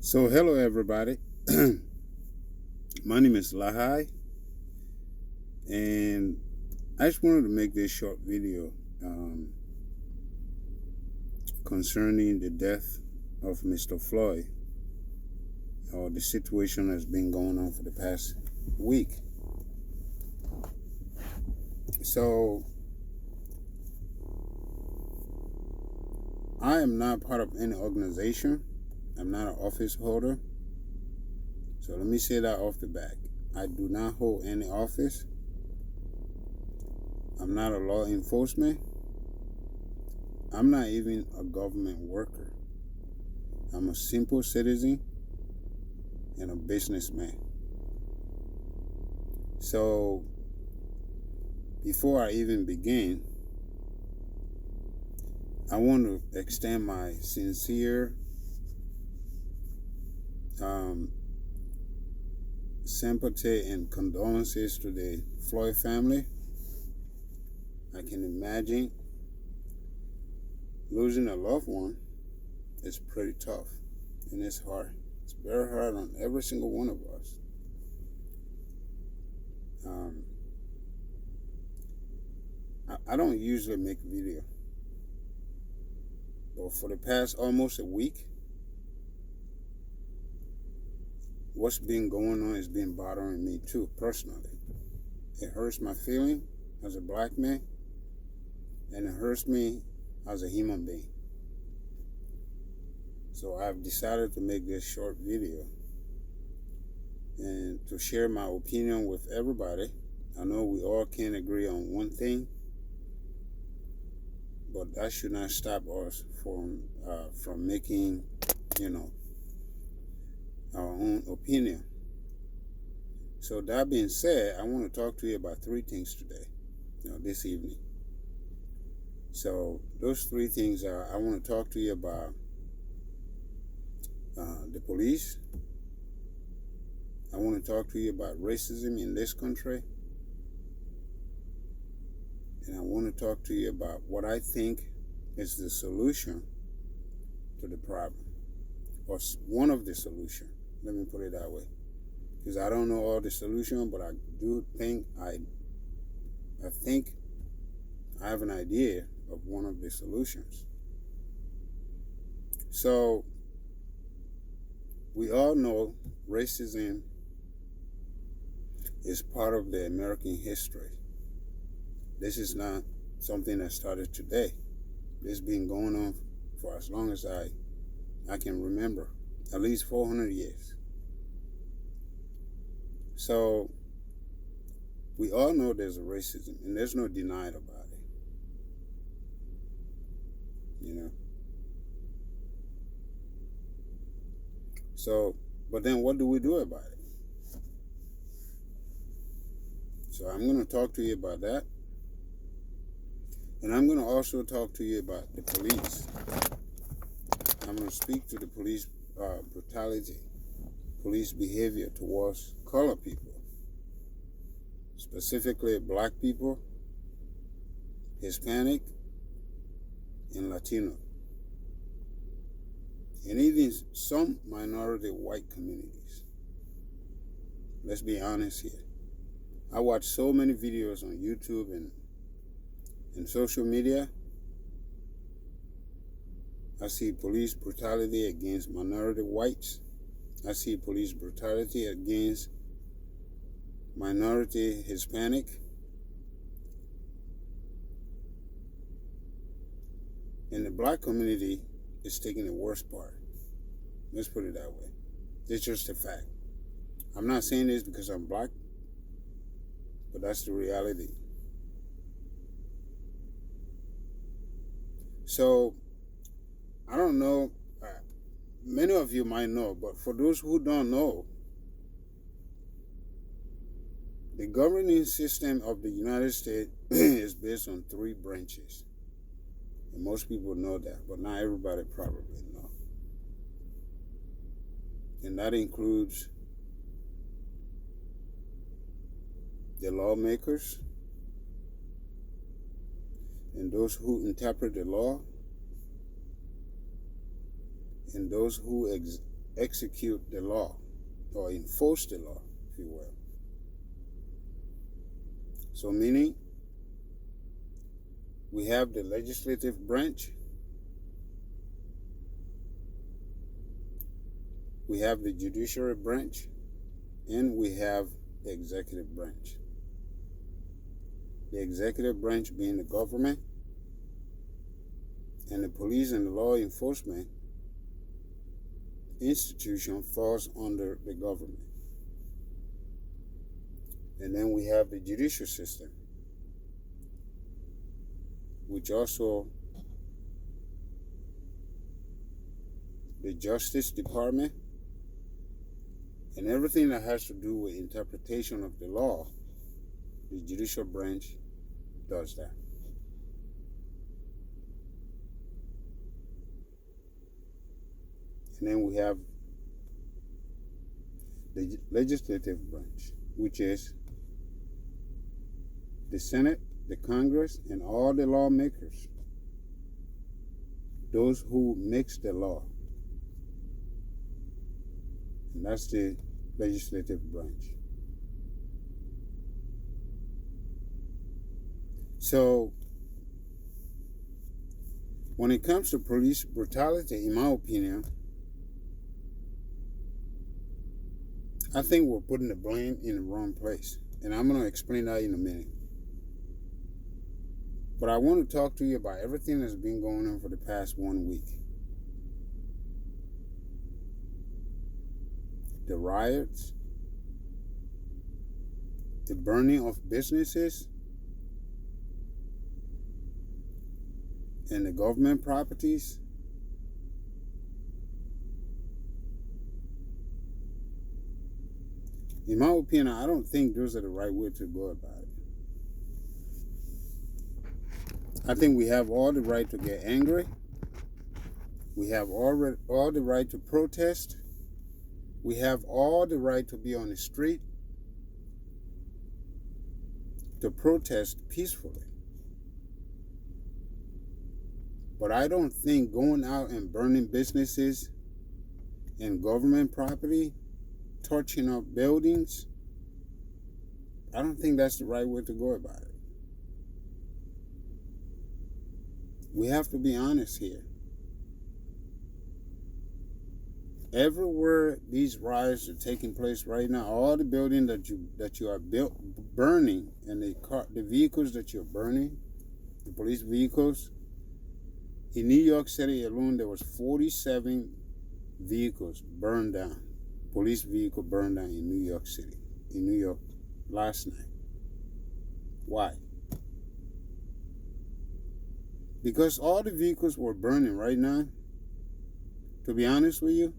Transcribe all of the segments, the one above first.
So, hello everybody. My name is Lahai, and I just wanted to make this short video concerning the death of Mr. Floyd, or the situation that's been going on for the past week. So, I am not part of any organization. I'm not an office holder. So let me say that off the bat. I do not hold any office. I'm not a law enforcement. I'm not even a government worker. I'm a simple citizen and a businessman. So before I even begin, I want to extend my sincere sympathy and condolences to the Floyd family. I can imagine losing a loved one is pretty tough, and it's hard. It's very hard on every single one of us. I don't usually make video, but for the past almost a week, what's been going on has been bothering me too, personally. It hurts my feeling as a black man, and it hurts me as a human being. So I've decided to make this short video and to share my opinion with everybody. I know we all can't agree on one thing, but that should not stop us from making, our own opinion. So that being said, I want to talk to you about three things today, this evening. So those three things are: I want to talk to you about the police. I want to talk to you about racism in this country. And I want to talk to you about what I think is the solution to the problem, or one of the solutions. Let me put it that way, because I don't know all the solution, but I do think I think I have an idea of one of the solutions. So we all know racism is part of the American history. This is not something that started today. This has been going on for as long as I can remember, at least 400 years. So we all know there's a racism, and there's no denying about it. So, but then what do we do about it? So I'm going to talk to you about that. And I'm going to also talk to you about the police. I'm going to speak to the police brutality, police behavior towards colored people, specifically black people, Hispanic, and Latino, and even some minority white communities. Let's be honest here. I watch so many videos on YouTube and social media. I see police brutality against minority whites. I see police brutality against minority Hispanic. And the black community is taking the worst part. Let's put it that way. It's just a fact. I'm not saying this because I'm black, but that's the reality. So, I don't know, many of you might know, but for those who don't know, the governing system of the United States is based on three branches. And most people know that, but not everybody probably know. And that includes the lawmakers, and those who interpret the law, and those who execute the law or enforce the law, if you will. So meaning we have the legislative branch, we have the judiciary branch, and we have the executive branch. The executive branch being the government, and the police and the law enforcement institution falls under the government. And then we have the judicial system, which also the Justice Department and everything that has to do with interpretation of the law, the judicial branch does that. And then we have the legislative branch, which is the Senate, the Congress, and all the lawmakers, those who makes the law. And that's the legislative branch. So, when it comes to police brutality, in my opinion, I think we're putting the blame in the wrong place. And I'm going to explain that in a minute. But I want to talk to you about everything that's been going on for the past 1 week. The riots, the burning of businesses, and the government properties. In my opinion, I don't think those are the right way to go about it. I think we have all the right to get angry. We have all the right to protest. We have all the right to be on the street, to protest peacefully. But I don't think going out and burning businesses and government property, torching up buildings, I don't think that's the right way to go about it. We have to be honest here. Everywhere these riots are taking place right now, all the buildings that you are burning, and the vehicles that you're burning, the police vehicles, in New York City alone, there was 47 vehicles burned down, police vehicle burned down in New York City, in New York last night. Why? Because all the vehicles were burning right now, to be honest with you,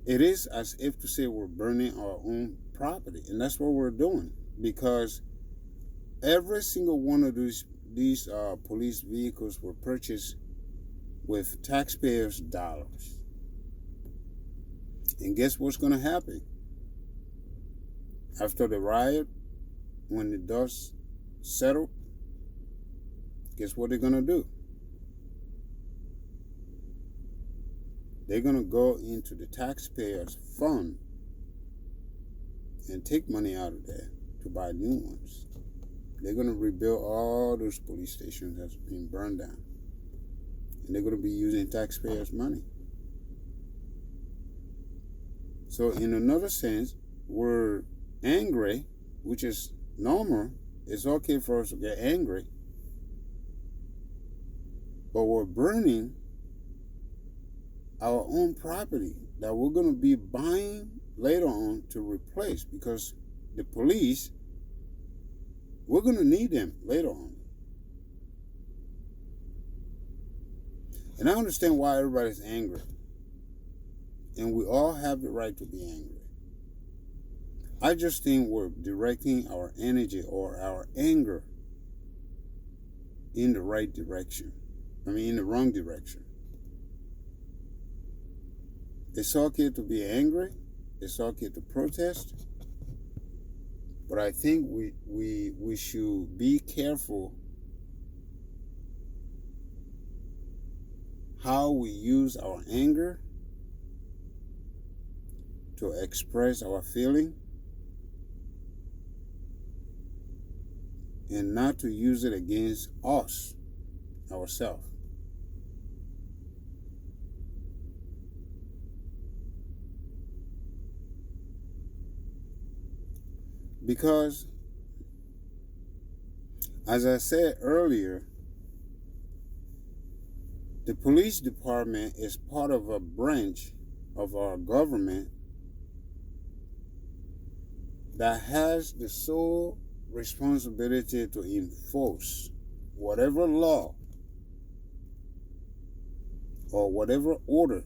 it is as if to say we're burning our own property. And that's what we're doing. Because every single one of these police vehicles were purchased with taxpayers' dollars. And guess what's going to happen? After the riot, when the dust settled, guess what they're going to do? They're going to go into the taxpayers' fund and take money out of there to buy new ones. They're going to rebuild all those police stations that's been burned down. And they're going to be using taxpayers' money. So in another sense, we're angry, which is normal. It's okay for us to get angry. But we're burning our own property that we're going to be buying later on to replace, because the police, we're going to need them later on. And I understand why everybody's angry. And we all have the right to be angry. I just think we're directing our energy or our anger in the right direction. In the wrong direction. It's okay to be angry. It's okay to protest. But I think we should be careful how we use our anger to express our feeling and not to use it against us, ourselves. Because, as I said earlier, the police department is part of a branch of our government that has the sole responsibility to enforce whatever law or whatever order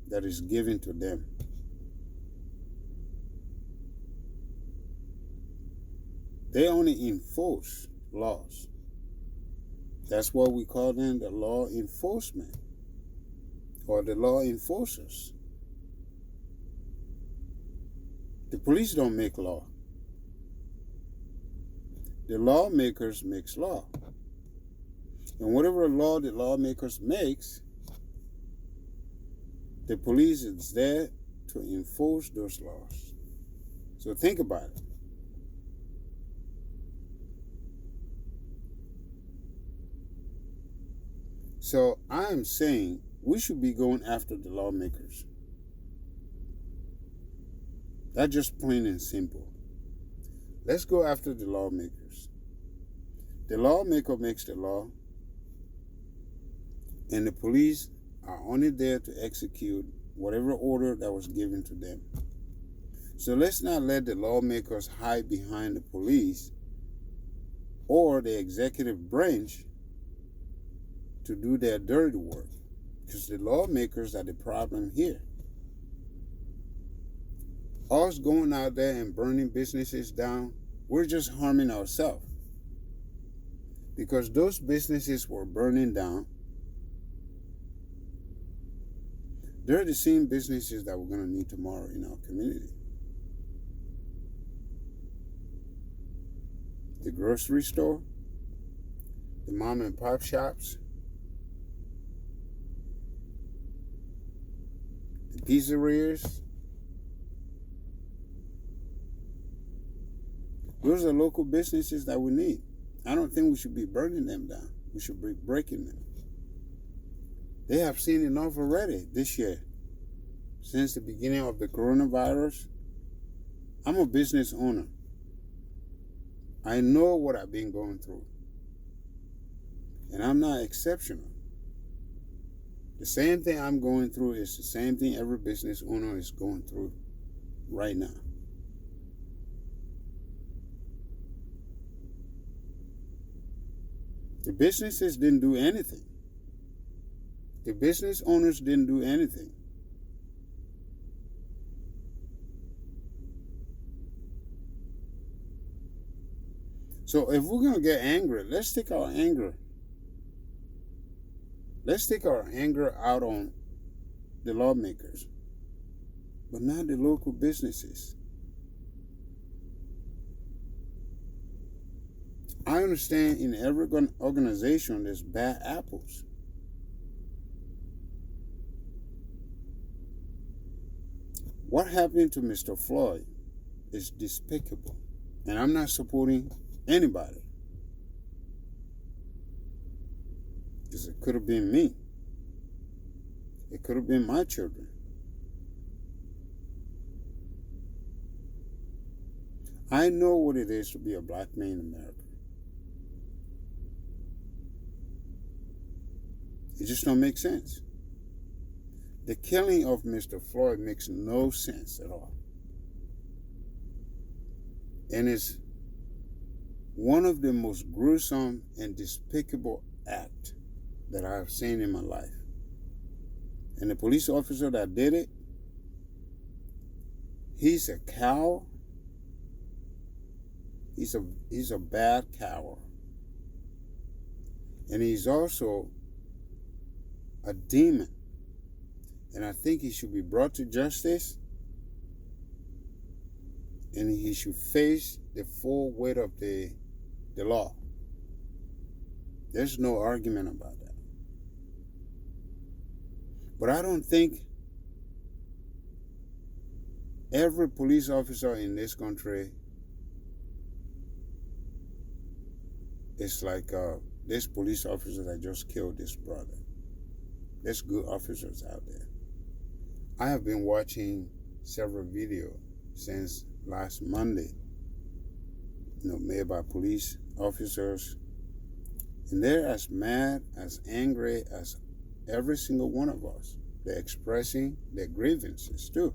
that is given to them. They only enforce laws. That's why we call them the law enforcement or the law enforcers. The police don't make law. The lawmakers makes law. And whatever law the lawmakers makes, the police is there to enforce those laws. So think about it. So I am saying we should be going after the lawmakers. That's just plain and simple. Let's go after the lawmakers. The lawmaker makes the law, and the police are only there to execute whatever order that was given to them. So let's not let the lawmakers hide behind the police or the executive branch to do their dirty work, because the lawmakers are the problem here. Us going out there and burning businesses down, we're just harming ourselves, because those businesses were burning down. They're the same businesses that we're going to need tomorrow in our community. The grocery store, the mom and pop shops, the pizzerias. Those are local businesses that we need. I don't think we should be burning them down. We should be breaking them. They have seen enough already this year. Since the beginning of the coronavirus, I'm a business owner. I know what I've been going through. And I'm not exceptional. The same thing I'm going through is the same thing every business owner is going through right now. The businesses didn't do anything. The business owners didn't do anything. So if we're going to get angry, let's take our anger. Let's take our anger out on the lawmakers, but not the local businesses. I understand in every organization there's bad apples. What happened to Mr. Floyd is despicable, and I'm not supporting anybody. Because it could have been me. It could have been my children. I know what it is to be a black man in America. It just don't make sense. The killing of Mr. Floyd makes no sense at all. And it's one of the most gruesome and despicable acts that I have seen in my life. And the police officer that did it, he's a coward. He's a bad coward. And he's also a demon. And I think he should be brought to justice, and he should face the full weight of the law. There's no argument about that. But I don't think every police officer in this country is like this police officer that just killed this brother. There's good officers out there. I have been watching several videos since last Monday, made by police officers, and they're as mad, as angry as every single one of us. They're expressing their grievances too.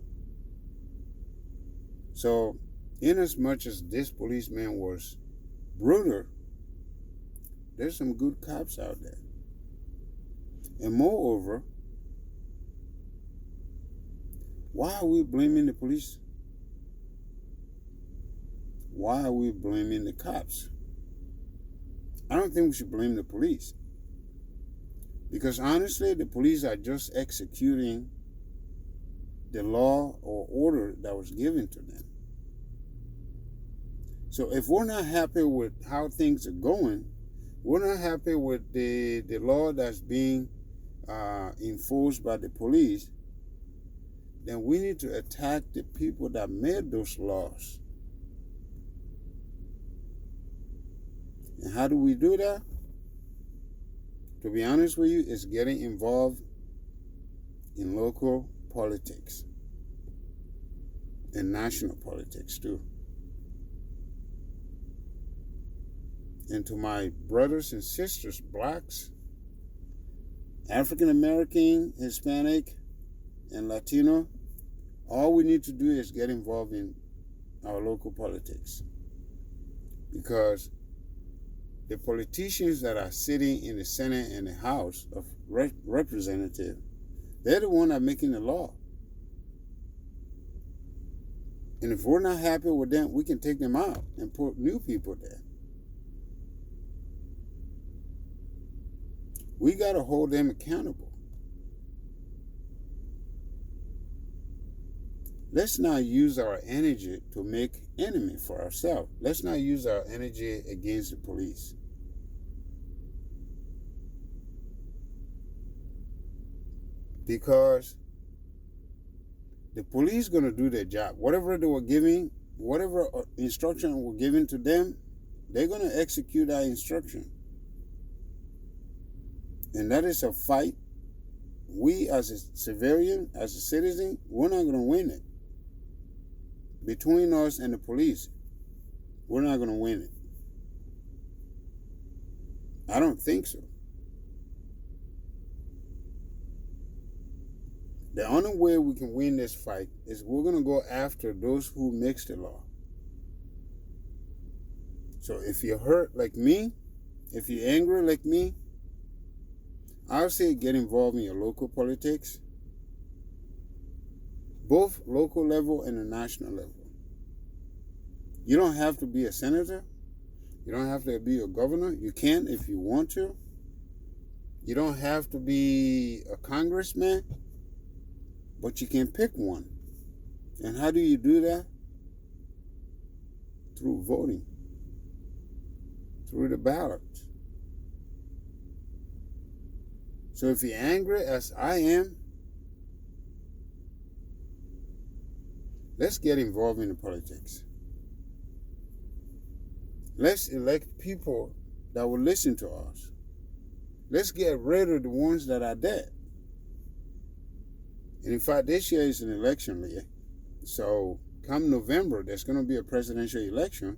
So, in as much as this policeman was brutal, there's some good cops out there. And moreover, why are we blaming the police? Why are we blaming the cops? I don't think we should blame the police. Because honestly, the police are just executing the law or order that was given to them. So if we're not happy with how things are going, we're not happy with the law that's being enforced by the police, then we need to attack the people that made those laws. And how do we do that? To be honest with you, it's getting involved in local politics and national politics too. And to my brothers and sisters, blacks, African American, Hispanic, and Latino, all we need to do is get involved in our local politics. Because the politicians that are sitting in the Senate and the House of Representatives, they're the ones that are making the law. And if we're not happy with them, we can take them out and put new people there. We got to hold them accountable. Let's not use our energy to make enemy for ourselves. Let's not use our energy against the police. Because the police going to do their job. Whatever they were giving, whatever instruction were given to them, they're going to execute that instruction. And that is a fight. We as a civilian, as a citizen, we're not going to win it. Between us and the police, we're not going to win it. I don't think so. The only way we can win this fight is we're going to go after those who makes the law. So if you're hurt like me, if you're angry like me, I'll say get involved in your local politics, both local level and the national level. You don't have to be a senator. You don't have to be a governor. You can if you want to. You don't have to be a congressman, but you can pick one. And how do you do that? Through voting, through the ballot. So if you're angry as I am, let's get involved in the politics. Let's elect people that will listen to us. Let's get rid of the ones that are dead. And in fact, this year is an election year. So come November, there's going to be a presidential election.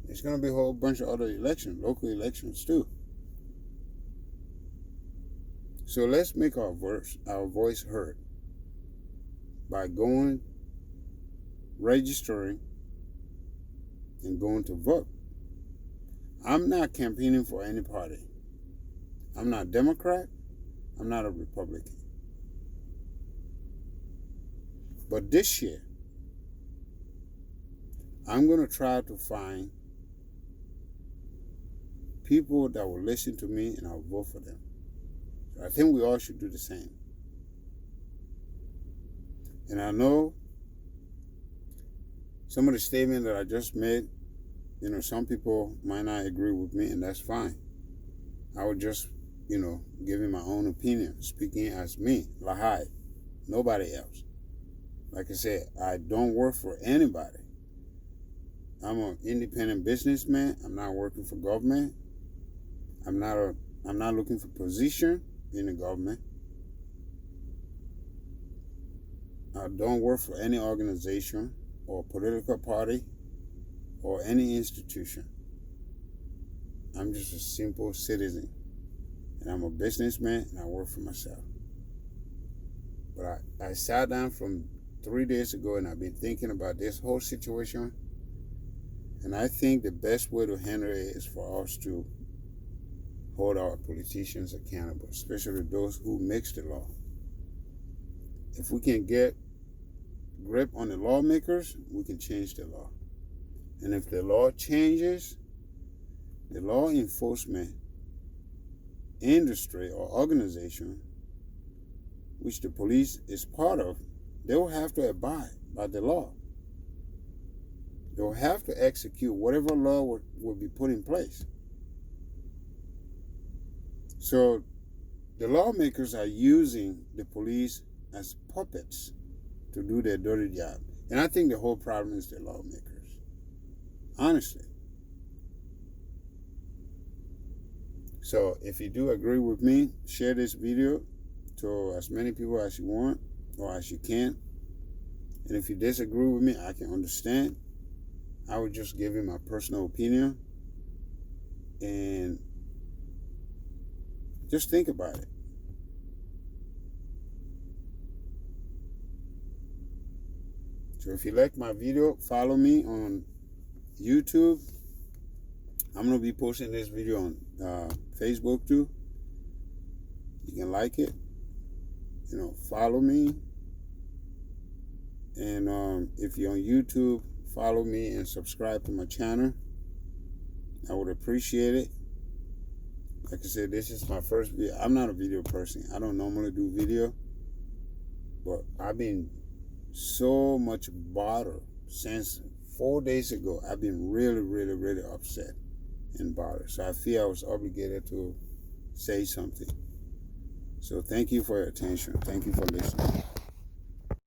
There's going to be a whole bunch of other elections, local elections too. So let's make our voice heard by going, registering, and going to vote. I'm not campaigning for any party. I'm not a Democrat. I'm not a Republican. But this year, I'm going to try to find people that will listen to me and I'll vote for them. I think we all should do the same. And I know some of the statements that I just made, some people might not agree with me, and that's fine. I would just giving my own opinion, speaking as me, Lahai, nobody else. Like I said, I don't work for anybody. I'm an independent businessman. I'm not working for government. I'm not looking for position in the government. I don't work for any organization or political party or any institution. I'm just a simple citizen. And I'm a businessman and I work for myself. But I sat down from 3 days ago and I've been thinking about this whole situation. And I think the best way to handle it is for us to hold our politicians accountable, especially those who makes the law. If we can get grip on the lawmakers, we can change the law. And if the law changes, the law enforcement industry or organization, which the police is part of, they will have to abide by the law. They will have to execute whatever law will be put in place. So the lawmakers are using the police as puppets to do their dirty job. And I think the whole problem is the lawmakers. Honestly. So if you do agree with me, share this video to as many people as you want or as you can. And if you disagree with me, I can understand. I would just give you my personal opinion. And just think about it. So if you like my video, follow me on YouTube. I'm going to be posting this video on Facebook too. You can like it. Follow me. And if you're on YouTube, follow me and subscribe to my channel. I would appreciate it. Like I said, this is my first video. I'm not a video person. I don't normally do video. But I've been so much bothered since 4 days ago. I've been really, really, really upset and bothered. So I feel I was obligated to say something. So thank you for your attention. Thank you for listening.